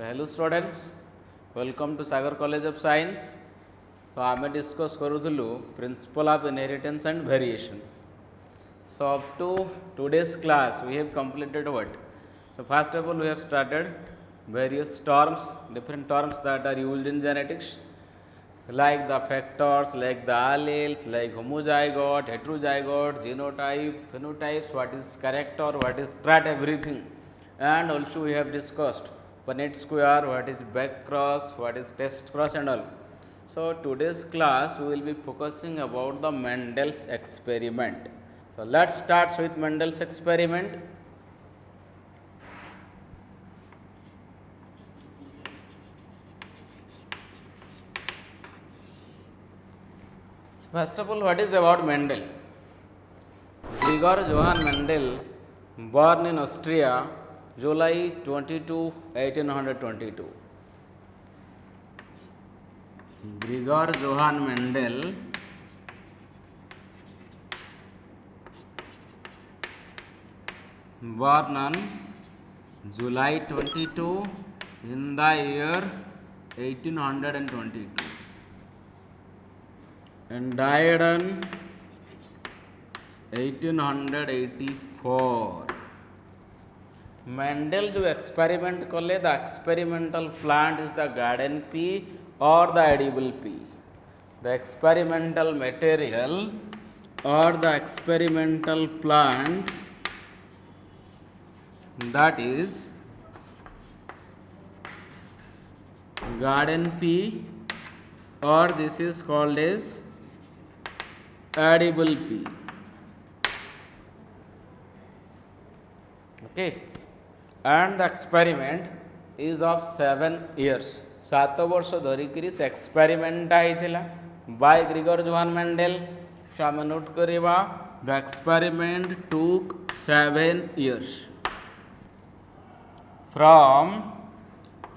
hello students, welcome to Sagar College of Science. So, I am discuss करूँ principle of inheritance and variation. So, up to today's class, we have completed what? So, first of all, we have started various terms, different terms that are used in genetics, like the factors, like the alleles, like homozygote, heterozygote, genotype, phenotypes, what is character, what is trait, everything. And also we have discussed Punnett square, what is back cross, what is test cross and all. So today's class we will be focusing about the Mendel's experiment. So let's start with Mendel's experiment. First of all, what is about Mendel? Gregor Johann Mendel, born in Austria, July 22, 1822. Gregor Johann Mendel, born on July 22 in the year 1822 and died on 1884. Mendel जो experiment कले, the experimental plant is the garden pea or the edible pea. The experimental material or the experimental plant, that is garden pea, or this is called as edible pea. Okay, and the experiment is of 7 years. 7 वर्ष धरिकी से experiment होता by Gregor Johann Mendel. So आम note करवा the experiment took 7 years from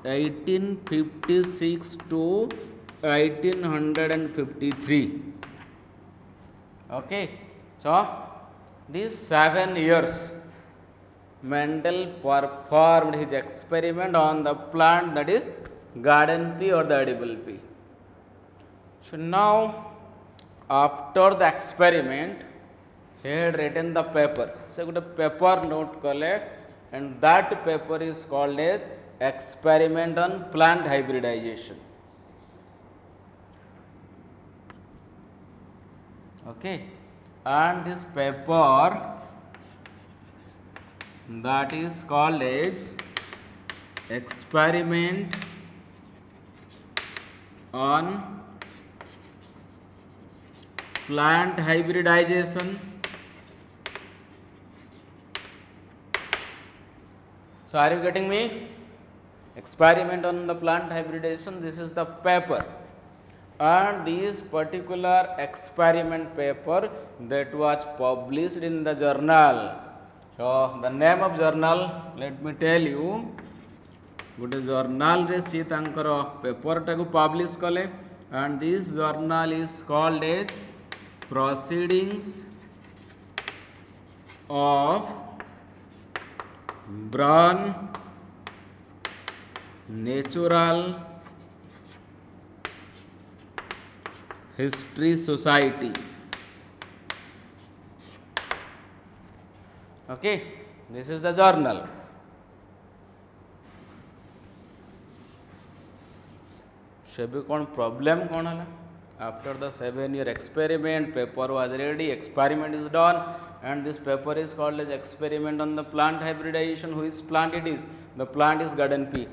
1856 to 1853. Okay, so these 7 years Mendel performed his experiment on the plant, that is garden pea or the edible pea. So now after the experiment he had written the paper. So good paper note kale, and that paper is called as experiment on plant hybridization. Okay, and this paper, that is called as experiment on plant hybridization. So are you getting me? Experiment on the plant hybridization, this is the paper, and this particular experiment paper that was published in the journal. So the name of journal, let me tell you, गोटे journal रे सी तांकर paper टाको publish कले, and this journal is called as Proceedings of Braun Natural History Society. Okay, this is the journal. SEBI कौन problem कौन है? After the 7-year experiment, paper was ready, experiment is done, and this paper is called as experiment on the plant hybridization. Which plant it is? The plant is garden pea,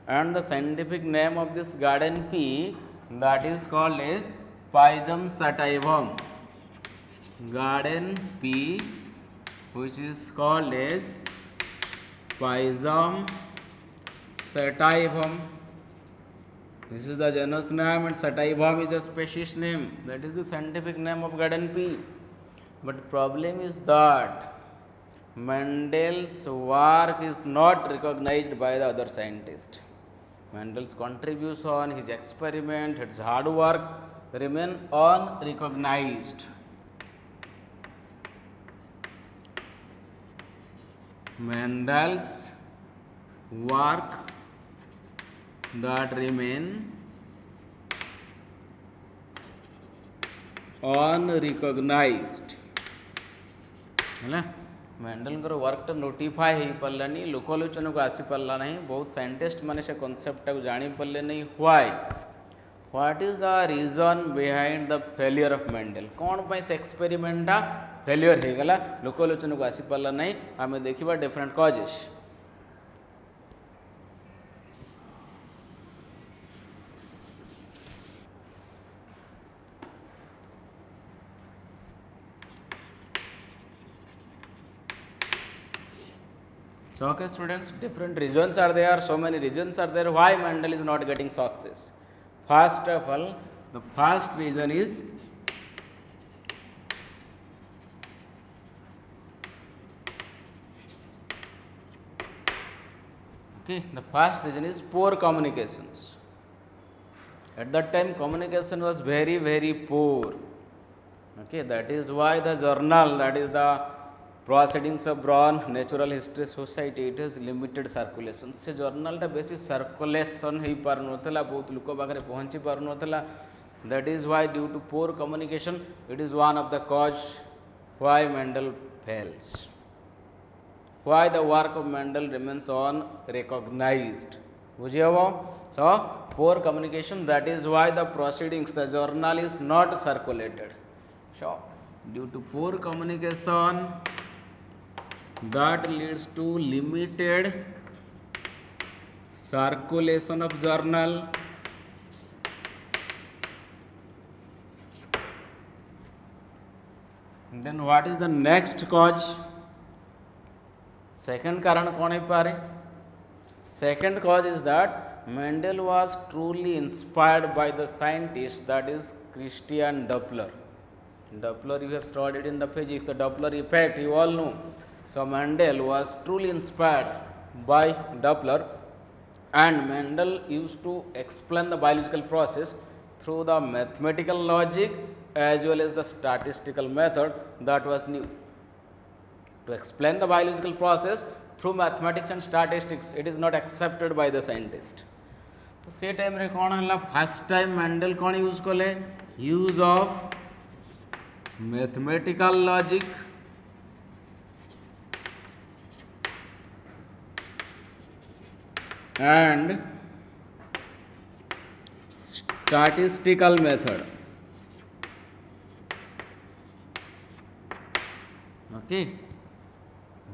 and the scientific name of this garden pea, that is called as Pygium sativum. Garden pea, which is called as Pygium sativum. This is the genus name, and sativum is the species name. That is the scientific name of garden pea. But problem is that Mendel's work is not recognized by the other scientists. Mendel's contribution, his experiment, his hard work remain unrecognized. Mendel's work that remain unrecognized है Mendel वर्कटा नोटिफाए हो पारानी लोकलोचन को आसी पारा ना बहुत scientist मैंने से concept को जानी पारे नहीं why what is the reason behind the failure of Mendel कौन पे से एक्सपेरिमेंटा फेलियर हो गला लोकलोचन को आसी पारा नहीं आम देखा different causes So, okay students, different reasons are there, so many reasons are there why Mendel is not getting success. First of all, the first reason is poor communications. At that time communication was very poor. Okay, that is why the journal, that is the Proceedings of Braun Natural History Society, it has limited circulation. से journal टा बेसी circulation ही पार नोतला बहुत लोगों बागरे पहुंची पार नोतला. That is why due to poor communication, it is one of the cause why Mendel fails. Why the work of Mendel remains unrecognized. बुझिए वो? So poor communication, that is why the proceedings, the journal is not circulated. So due to poor communication, that leads to limited circulation of journal. Then what is the next cause? Second कारण कौन है पारे? Second cause is that Mendel was truly inspired by the scientist, that is Christian Doppler. Doppler you have studied in the physics, the Doppler effect you all know. So Mendel was truly inspired by Doppler, and Mendel used to explain the biological process through the mathematical logic as well as the statistical method that was new. To explain the biological process through mathematics and statistics, it is not accepted by the scientist. तो से time रे कौन है first time Mendel कौन use कले use of mathematical logic and statistical method. Okay,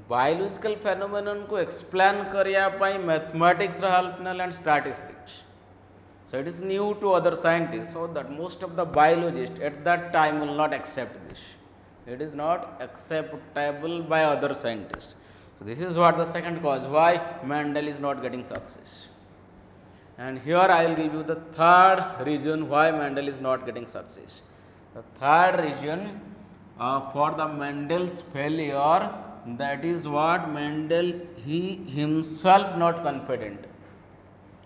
biological phenomenon को explain करिया पाई mathematics रा help null and statistics. So it is new to other scientists, so that most of the biologists at that time will not accept this. It is not acceptable by other scientists. So this is what the second cause why Mendel is not getting success. And here I will give you the third reason why Mendel is not getting success. The third reason for the Mendel's failure, that is what Mendel he himself not confident.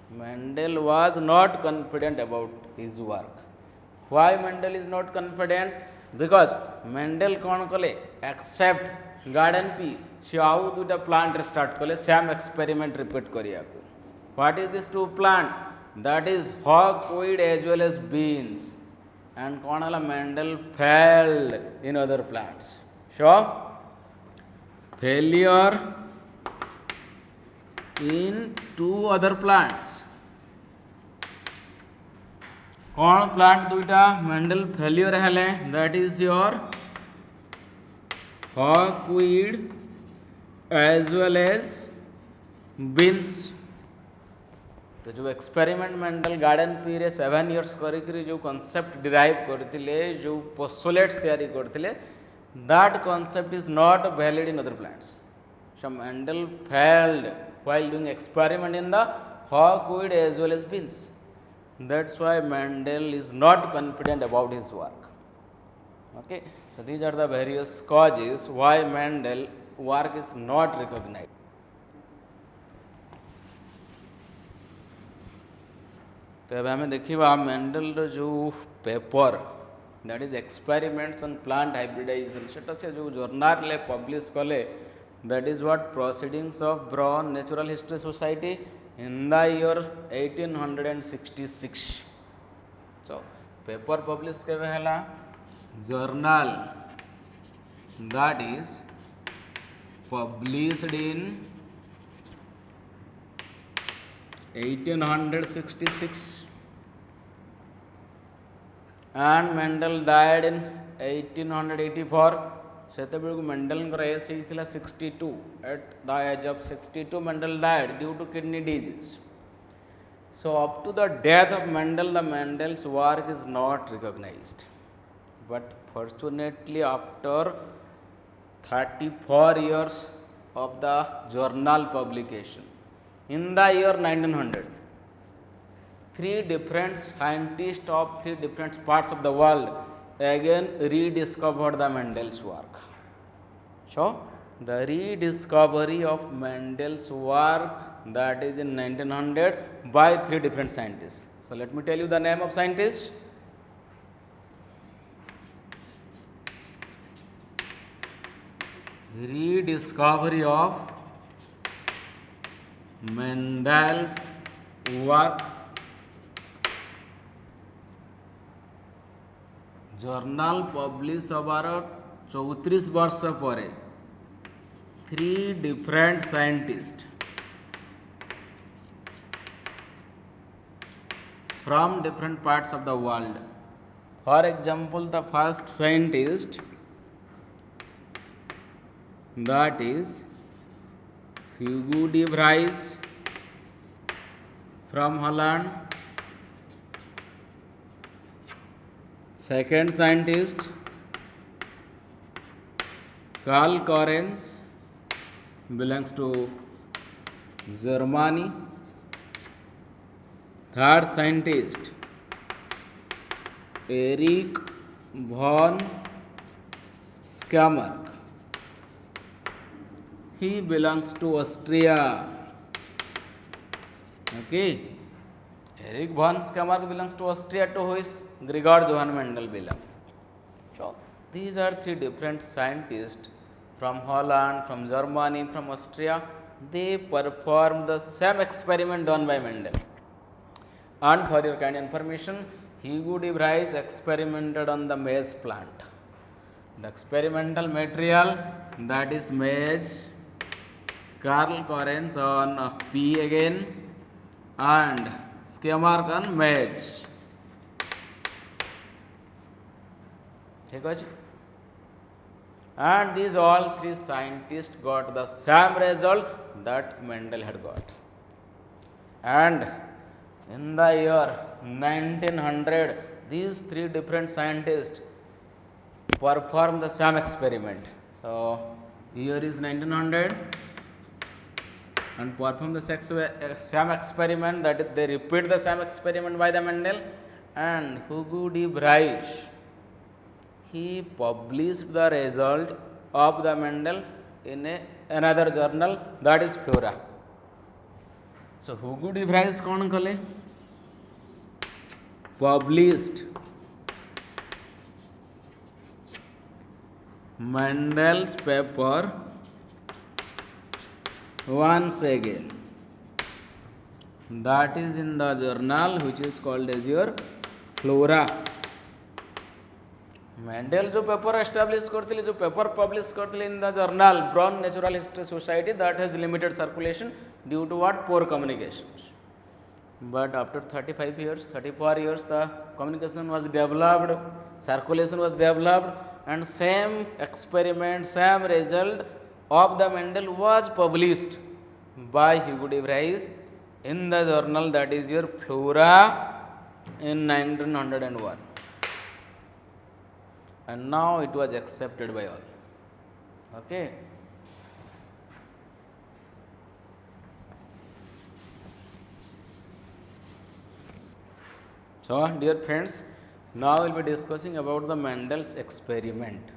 Mendel was not confident about his work. Why Mendel is not confident? Because Mendel कौन कले accept garden P से आउ दुटा plant start कले same experiment repeat करिया को. What is this two plant? That is hawkweed as well as beans. And कौन हला Mendel failed in other plants. So failure in two other plants. कौन plant दुईटा मेंडल फेलियर हेले that is your hawkweed as well as beans. तो जो experiment Mendel garden pea रे 7 years करी जो कॉन्सेप्ट डिराइव करथिले जो पोस्टुलेट्स तैयारी करथिले that concept is not valid in other plants. So Mendel failed while doing experiment in the hawkweed as well as beans. That's why Mendel is not confident about his work. Okay, so these are the various causes why Mendel work is not recognized. तो अब हमें देखिए Mendel जो paper that is experiments on plant hybridization सेटा से जो journal ले publish कले, that is what Proceedings of Braun Natural History Society in the year 1866. So paper published केवे हला journal that is published in 1866 and Mendel died in 1884. ସେତେବେଳକୁ ମେଣ୍ଡେଲଙ୍କର age ହେଇଥିଲା 62. At the age of 62 Mendel died due to kidney disease. So up to the death of Mendel, the Mendel's work is not recognized. But fortunately after 34 years of the journal publication, in the year 1900, three different scientists of three different parts of the world again rediscovered the Mendel's work. So the rediscovery of Mendel's work, that is in 1900 by three different scientists. So let me tell you the name of scientists. Rediscovery of Mendel's work, journal publish हबार 34 वर्ष पर three different scientist from different parts of the world. For example the first scientist, that is Hugo de Vries from Holland. Second scientist Karl Lorenz, belongs to Germany. Third scientist Erich von Skammerk, he belongs to Austria. Okay, Erich von Skammerk belongs to Austria, to who is Gregor Johann Mendel belong. So these are three different scientists from Holland, from Germany, from Austria. They performed the same experiment done by Mendel. And for your kind information, Hugo de Vries experimented on the maize plant. The experimental material, that is maize. Karl Lorenz on pea again, and Skammerk on maize. ठीक है, and these all three scientists got the same result that Mendel had got. And in the year 1900, these three different scientists performed the same experiment. So year is 1900 and perform the same experiment, that is, they repeat the same experiment by the Mendel. And Hugo de Vries, he published the result of the Mendel in another journal, that is Flora. So Hugo de Vries कौन कले? Published Mendel's paper once again, that is in the journal which is called as your Flora. Mendel जो paper establish करते, जो paper publish करते in the journal Brunn Natural History Society, that has limited circulation due to what? Poor communications. But after 35 years, 34 years, the communication was developed, circulation was developed, and same experiment, same result of the Mendel was published by Hugo de Vries in the journal, that is your Flora, in 1901. And now it was accepted by all. Okay. So dear friends, now we will be discussing about the Mendel's experiment.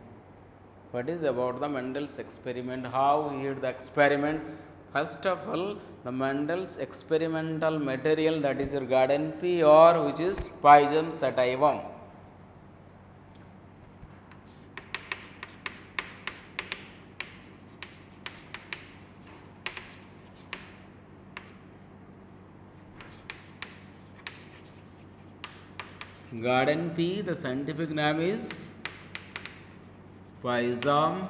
What is about the Mendel's experiment? How he did the experiment? First of all, the Mendel's experimental material, that is your garden pea, or which is Pygium sativum. garden pea, the scientific name is Pisum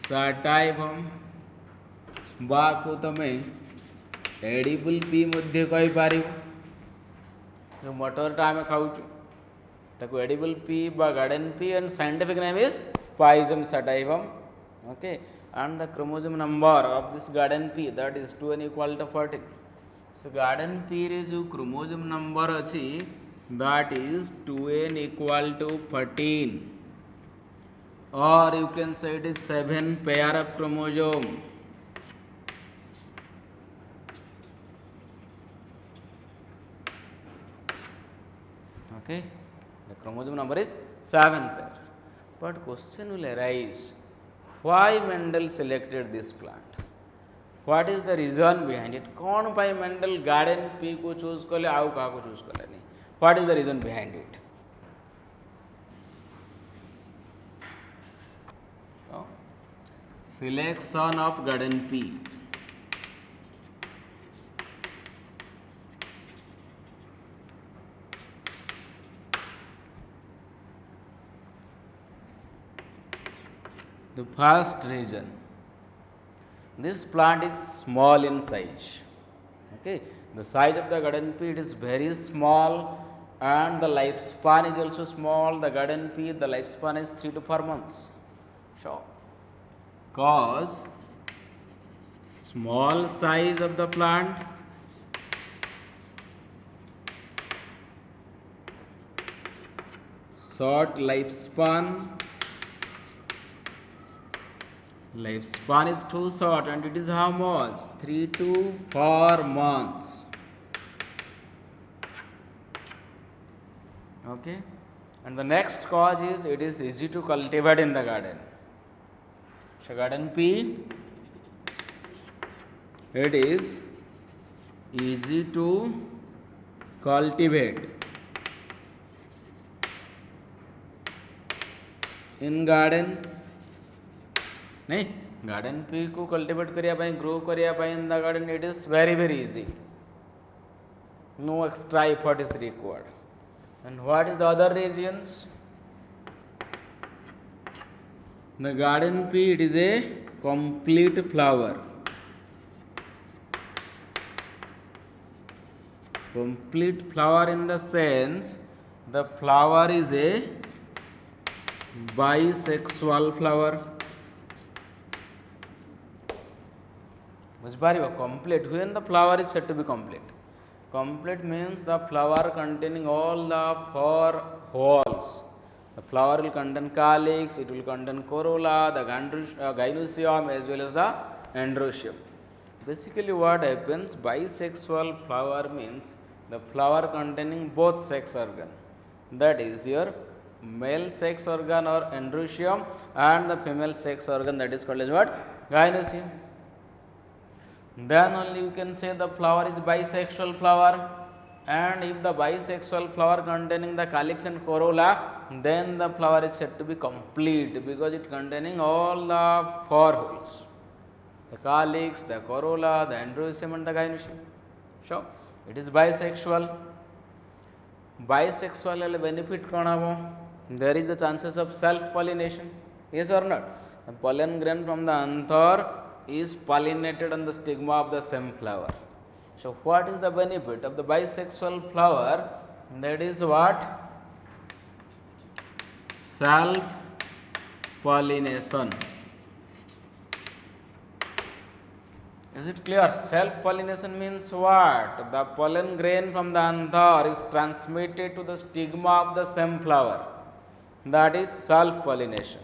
sativum. बाको तमे edible P मध्ये कही पारिबो जो मटरटा आम खाऊँ ताको edible pea बा garden pea and scientific name is Pisum sativum. Okay and the chromosome number of this garden pea that is 2n equal to 14. So garden pea रे जो क्रोमोसोम नंबर अच्छी that is 2n equal to 14 or you can say it is 7 pair of chromosome. Okay, the chromosome number is 7 pair. But question will arise, why Mendel selected this plant? What is the reason behind it? कौन पाई Mendel garden pea को choose कले आउ का को choose कले नहीं? What is the reason behind it? Selection of garden pea. The first reason, this plant is small in size. Okay, the size of the garden pea is very small and the lifespan is also small. The garden pea, the lifespan is 3 to 4 months. So, cause small size of the plant, short lifespan is too short and it is how much? 3 to 4 months. Okay, and the next cause is it is easy to cultivate in the garden. So garden pea, it is easy to cultivate in garden. नहीं garden pea को cultivate करिया grow करिया in the garden it is very easy. No extra effort is required. And what is the other reasons? The garden pea it is a complete flower. Complete flower in the sense the flower is a bisexual flower. Complete, when the flower is said to be complete. Complete means the flower containing all the 4 whorls. The flower will contain calyx, it will contain corolla, the gynoecium as well as the androecium. Basically what happens, bisexual flower means the flower containing both sex organ. That is your male sex organ or androecium and the female sex organ, that is called as what? Gynoecium. Then only you can say the flower is bisexual flower, and if the bisexual flower containing the calyx and corolla, then the flower is said to be complete because it containing all the 4 wholes, the calyx, the corolla, the androecium and the gynoecium. So it is bisexual. Bisexual benefit कौन हबो? There is the chances of self pollination, yes or not? The pollen grain from the anther is pollinated on the stigma of the same flower. So what is the benefit of the bisexual flower? That is what? Self pollination. Is it clear? Self pollination means what? The pollen grain from the anther is transmitted to the stigma of the same flower. That is self pollination.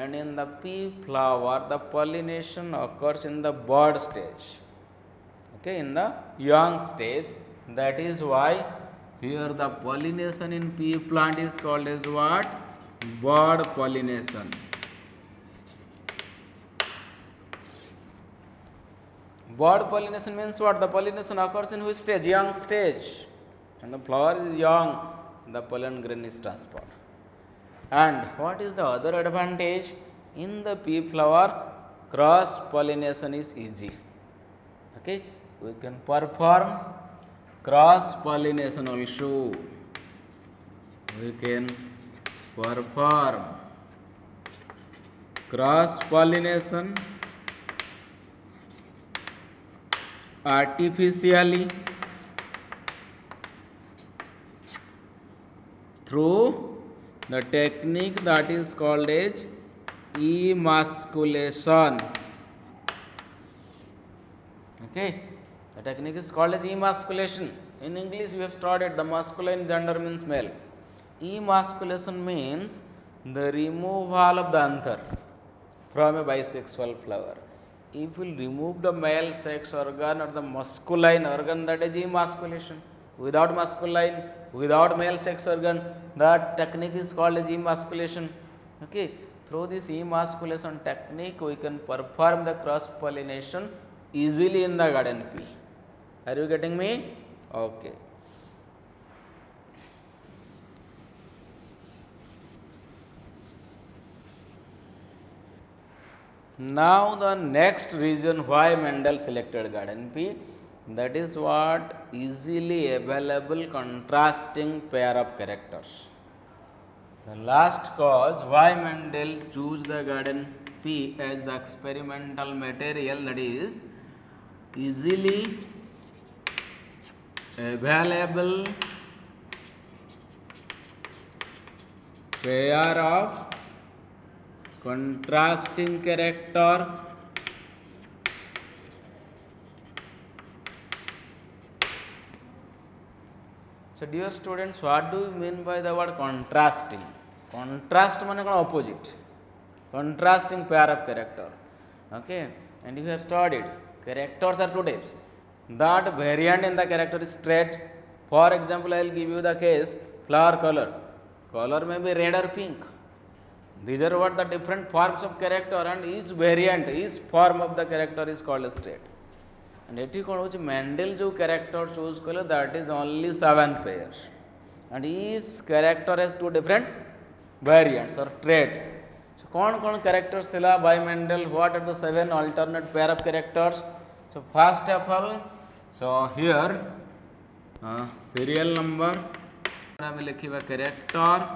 And in the pea flower, the pollination occurs in the bud stage. Okay, in the young stage. That is why here the pollination in pea plant is called as what? Bud pollination. Bud pollination means what? The pollination occurs in which stage? Young stage. And the flower is young, the pollen grain is transferred. And what is the other advantage? In the pea flower, cross pollination is easy. Okay, we can perform cross pollination also. we can perform cross pollination artificially through the technique that is called as emasculation. Okay, the technique is called as emasculation. In English, we have studied the masculine gender means male. Emasculation means the removal of the anther from a bisexual flower. If we remove the male sex organ or the masculine organ, that is emasculation. Without male sex organ, that technique is called as emasculation. Okay, through this emasculation technique, we can perform the cross pollination easily in the garden P. Are you getting me? Okay. Now the next reason why Mendel selected garden P, that is what easily available contrasting pair of characters. The last cause why Mendel chose the garden P as the experimental material, that is easily available pair of contrasting character So dear students, what do you mean by the word contrasting? Contrast means opposite. Contrasting pair of character. Okay, and you have studied characters are two types. That variant in the character is trait. For example, I will give you the case flower color. Color may be red or pink. These are what the different forms of character, and each variant, each form of the character is called as trait. And एटी कौन हो Mendel जो character choose कले that is only 7 pairs and each character has two different variants और trait so कौन कौन characters थिला by Mendel what are the 7 alternate pair of characters so first of all so here serial number में लिखिबा character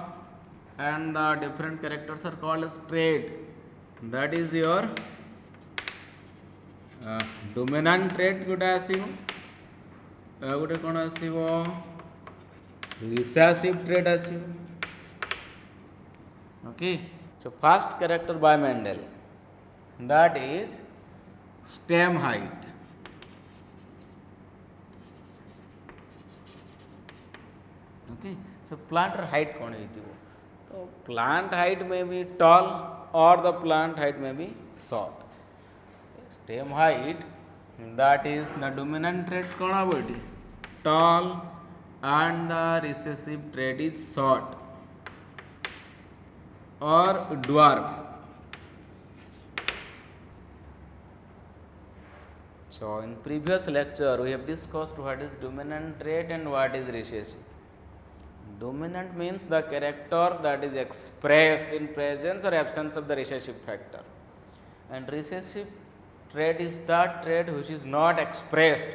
and the different characters are called as trait that is your dominant trait गोटे आसीबो गोटे कौन आसीबो recessive trait आसीबो okay so first character by Mendel that is stem height okay so plant height कौन हेतिबो तो plant height may be tall or the plant height may be short stem height that is the dominant trait कौन है बेटी tall and the recessive trait is short or dwarf. So in previous lecture we have discussed what is dominant trait and what is recessive. Dominant means the character that is expressed in presence or absence of the recessive factor, and recessive trait is that trait which is not expressed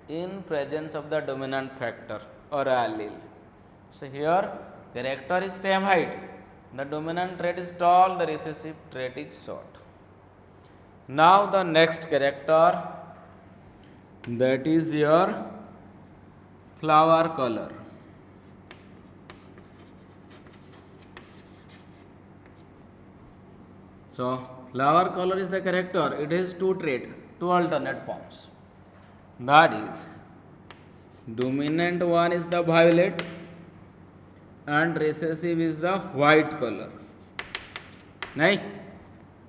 in presence of the dominant factor or allele. So here character is stem height, the dominant trait is tall, the recessive trait is short. Now the next character, that is your flower color. So flower color is the character. It has two traits, two alternate forms. That is, dominant one is the violet and recessive is the white color. नहीं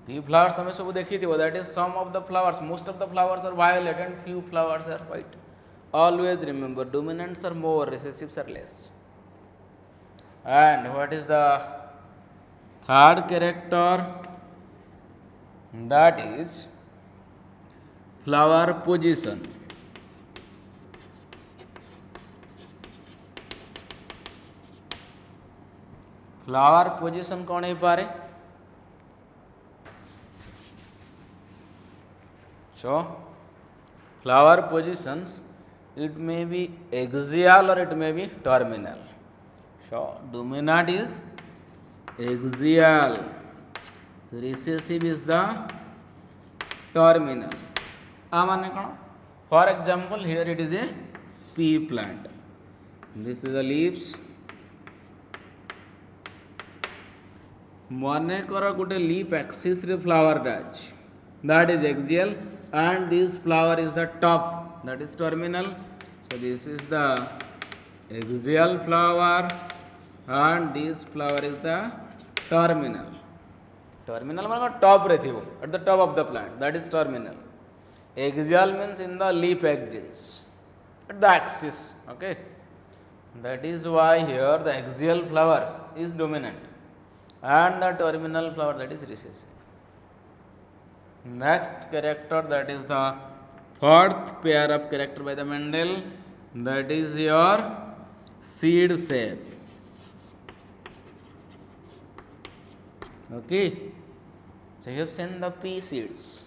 few flowers तमें सब देखी थी that is some of the flowers, most of the flowers are violet and few flowers are white. Always remember dominants are more, recessives are less. And what is the third character? That is flower position. Flower position कौन है पारे? So flower positions, it may be axial or it may be terminal. So dominant is axial, recessive is the terminal. माने कौन? For example, here it is a pea plant. This is the leaves. मनेकर गोटे leaf axis रे flower टाच that is axial and this flower is the top, that is terminal. So this is the axial flower and this flower is the terminal. Terminal means top re thibo, at the top of the plant, that is terminal. Axial means in the leaf axis, at the axis. Okay, that is why here the axial flower is dominant and the terminal flower, that is recessive. Next character, that is the fourth pair of character by the Mendel, that is your seed shape. Okay, so you have seen the pea seeds.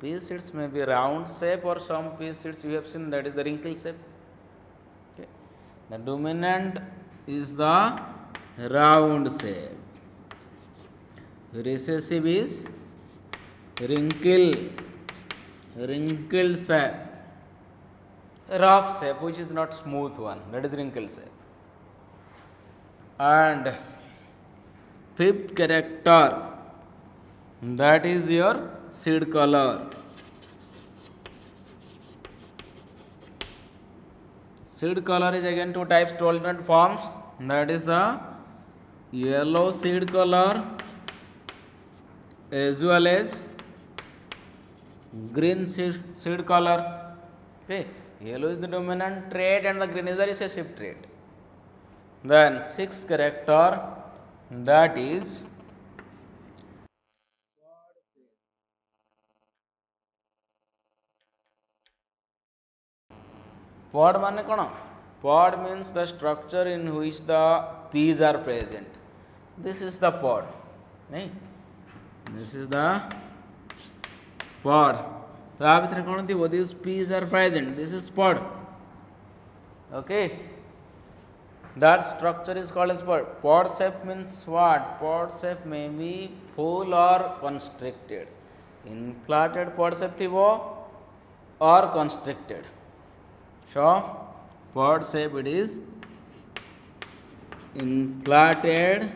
Pea seeds may be round shape or some pea seeds you have seen, that is the wrinkle shape. Okay. The dominant is the round shape. Recessive is wrinkled shape, rough shape which is not smooth one, that is wrinkled shape. And fifth character, that is your seed color. Seed color is again two types, two alternate forms, that is the yellow seed color as well as green seed color. Okay, yellow is the dominant trait and the green is the recessive trait. Then sixth character, that is pod. माने कौन? Pod means the structure in which the peas are present. This is the pod. नहीं? This is the pod. तो आप इतने कौन थी? वो these peas are present. This is pod. Okay. That structure is called as pod. Pod shape means what? Pod shape may be full or constricted. Inflated pod shape थी वो or constricted. So pod shape it is inflated,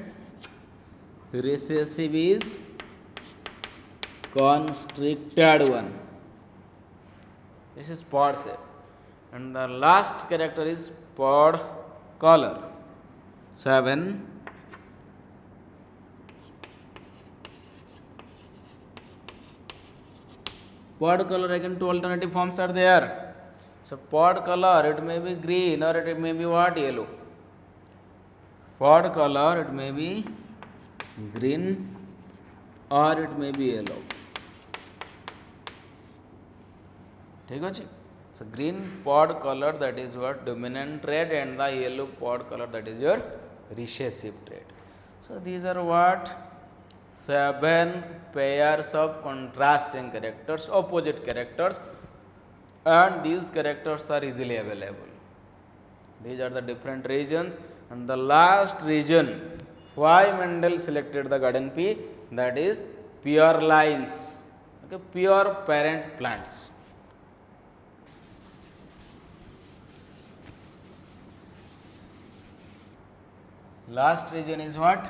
recessive is constricted one. This is pod shape. And the last character is pod color. 7. Pod color, again two alternative forms are there. So pod color, it may be green or it may be what? Yellow. Pod color, it may be green or it may be yellow. ठीक है? So green pod color, that is what? Dominant trait, and the yellow pod color, that is your recessive trait. So these are what? 7 pairs of contrasting characters, opposite characters, and these characters are easily available. These are the different regions, and the last region why Mendel selected the garden pea, that is pure lines. Okay, pure parent plants. Last region is what?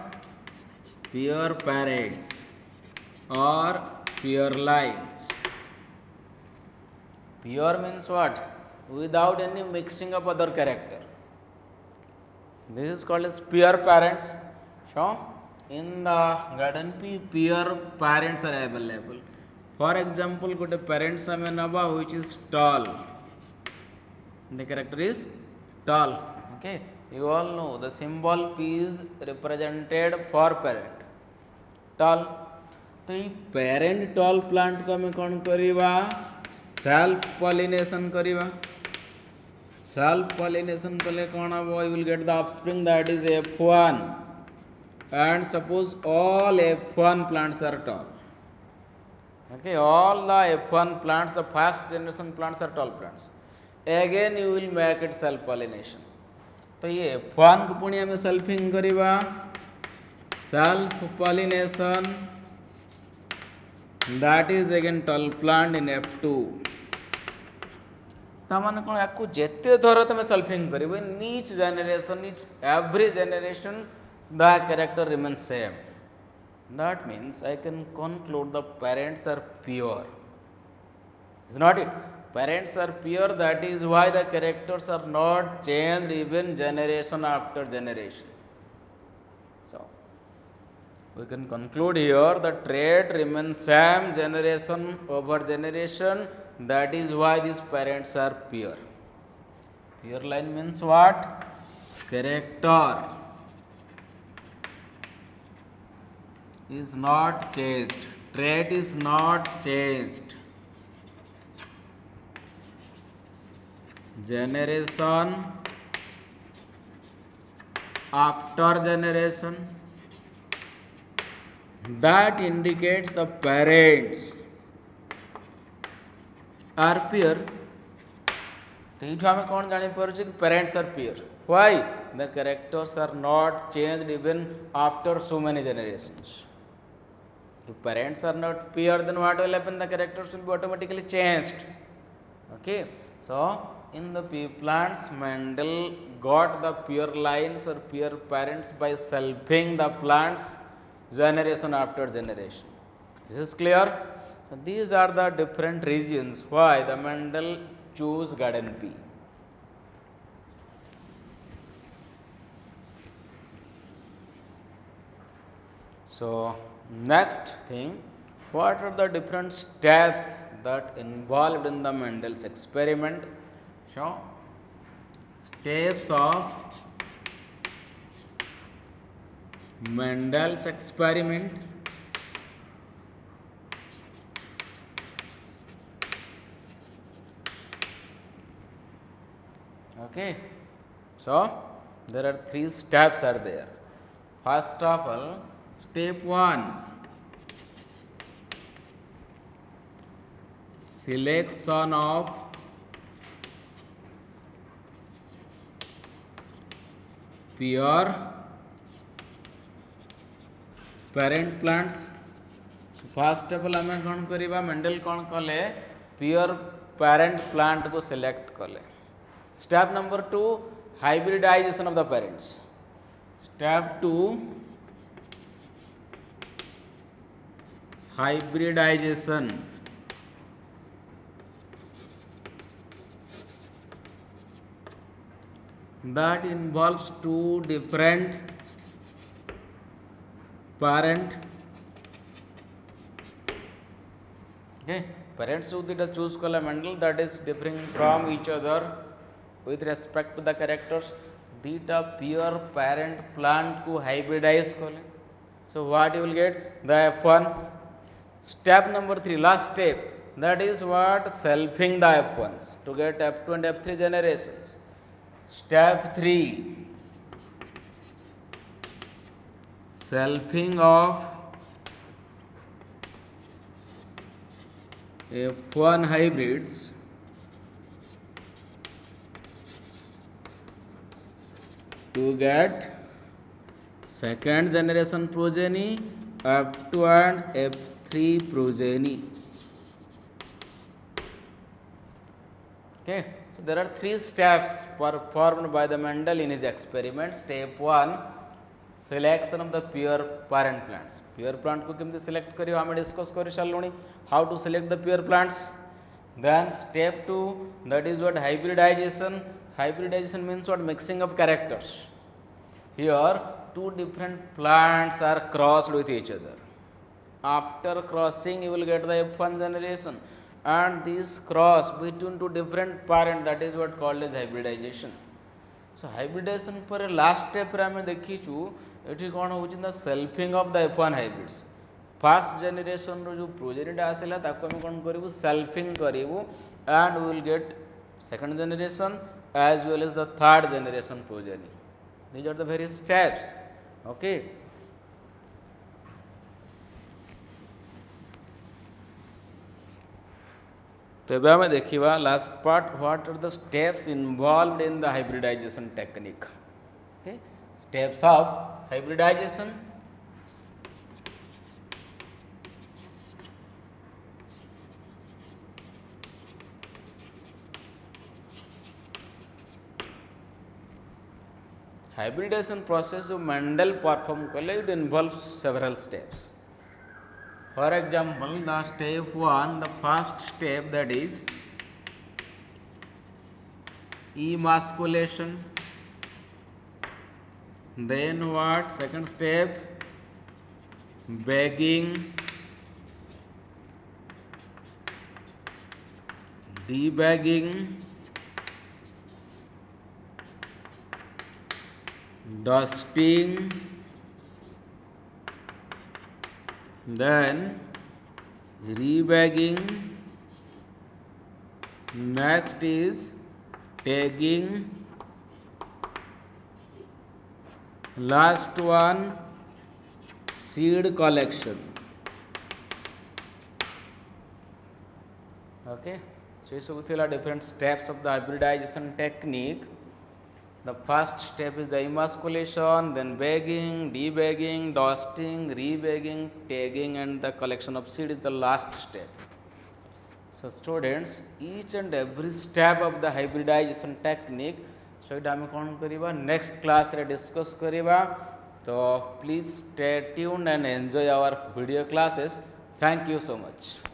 Pure parents or pure lines. Pure means what? Without any mixing of other character. This is called as pure parents. So in the garden pea, pure parents are available. For example, got a parents amenaba which is tall. The character is tall. Okay. You all know the symbol P is represented for parent. Tall. तो ये parent tall plant को हमें कौन करीबा? Self pollination करीबा. Self pollination कले कौन आबो? You will get the offspring, that is F1. And suppose all F1 plants are tall. Okay, all the F1 plants, the first generation plants are tall plants. Again you will make it self pollination. तो ये F1 को पुणी आम selfing करवा self pollination that is again टल plant in F2 ताମାନେ କ'ଣ ୟାକୁ ଯେତେ ଥର ତମେ ସେଲ୍ଫିଂ କରିବ in each generation each every generation the character remain same that means I can conclude the parents are pure, is not it? Parents are pure, that is why the characters are not changed even generation after generation. So we can conclude here the trait remains same generation over generation, that is why these parents are pure. Pure line means what? Character is not changed, trait is not changed, generation after generation, that indicates the parents are pure. तो ये आम कौन जापर parents are pure. Why? The characters are not changed even after so many generations. If parents are not pure, then what will happen? The characters will be automatically changed. Okay. So in the pea plants, Mendel got the pure lines or pure parents by selfing the plants generation after generation. This is clear? So these are the different reasons why the Mendel choose garden pea. So next thing, what are the different steps that involved in the Mendel's experiment? So steps of Mendel's experiment. Okay, so there are 3 steps are there. First of all, step 1, selection of pure parent plants. So first of all आम कौन करिबा, Mendel कौन कले pure parent plant को select कले. Step number 2, hybridization of the parents. Step 2, hybridization. That involves 2 different parent. Okay, parents choose kala Mendel, that is differing from each other with respect to the characters. Dita pure parent plant को hybridize kale. So what you will get? The F1. Step number 3, last step, that is what? Selfing the F1s to get F2 and F3 generations. Step 3, selfing of F1 hybrids to get second generation progeny, F2 and F3 progeny. Okay, so there are 3 steps performed by the Mendel in his experiment. Step 1, selection of the pure parent plants. Pure plant को केमती select करियो आमे discuss करि सालुनी, how to select the pure plants. Then step 2, that is what? Hybridization. Hybridization means what? Mixing of characters. Here 2 different plants are crossed with each other. After crossing you will get the F1 generation, and this cross between 2 different parent, that is what called as hybridization. So hybridization पर last step रे आमे देखिछु एठी कोन होछि the selfing of the F1 hybrids. First generation रो जो प्रोजेनिटा आसेला ताको हम कोन करिवु, सेल्फिंग करिवु, and we will get second generation as well as the third generation progeny. These are the various steps. Okay. तो अब आम देखा last part, what are the steps involved in the hybridization technique. Okay, steps of hybridization. Hybridization process जो Mendel perform कले, it involves several steps. For example, the step 1, the first step, that is emasculation. Then what? Second step, bagging, debagging, dusting, then rebagging. Next is tagging. Last one, seed collection. Okay, so these are different steps of the hybridization technique. The first step is the emasculation, then bagging, debagging, dusting, rebagging, tagging, and the collection of seed is the last step. So students, each and every step of the hybridization technique, so it आम कौन करिबा next class रे discuss करिबा. So please stay tuned and enjoy our video classes. Thank you so much.